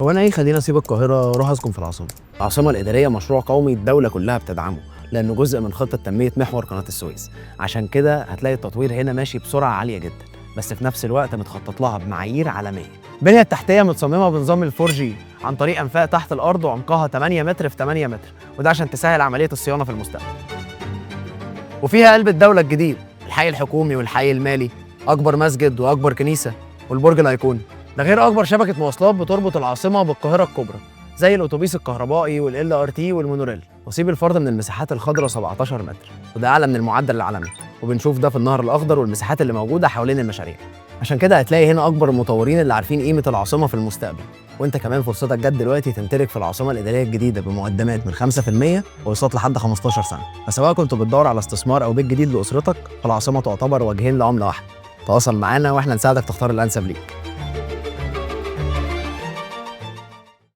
هو انا ايه خليني اسيب القاهره واروح اسكن في العاصمه؟ العاصمه الاداريه مشروع قومي الدوله كلها بتدعمه، لانه جزء من خطه تنميه محور قناه السويس. عشان كده هتلاقي التطوير هنا ماشي بسرعه عاليه جدا، بس في نفس الوقت متخطط لها بمعايير عالميه. البنيه التحتيه متصممه بنظام الفور جي عن طريق انفاق تحت الارض وعمقها 8 متر في 8 متر، وده عشان تسهل عمليه الصيانه في المستقبل. وفيها قلب الدوله الجديد، الحي الحكومي والحي المالي، اكبر مسجد واكبر كنيسه والبرج الايقوني. ده غير اكبر شبكه مواصلات بتربط العاصمه بالقاهره الكبرى، زي الاتوبيس الكهربائي والال ار تي والمونوريل. نصيب الفرد من المساحات الخضراء 17 متر، وده اعلى من المعدل العالمي، وبنشوف ده في النهر الاخضر والمساحات اللي موجوده حوالين المشاريع. عشان كده هتلاقي هنا اكبر المطورين اللي عارفين قيمه العاصمه في المستقبل. وانت كمان فرصتك جت دلوقتي تمتلك في العاصمه الاداريه الجديده بمقدمات من 5% واقساط لحد 15 سنه. فسواء كنت بتدور على استثمار او بيت جديد لاسرتك، فالعاصمه تعتبر وجهين لعمله واحده. تواصل معانا واحنا نساعدك تختار الانسب ليك.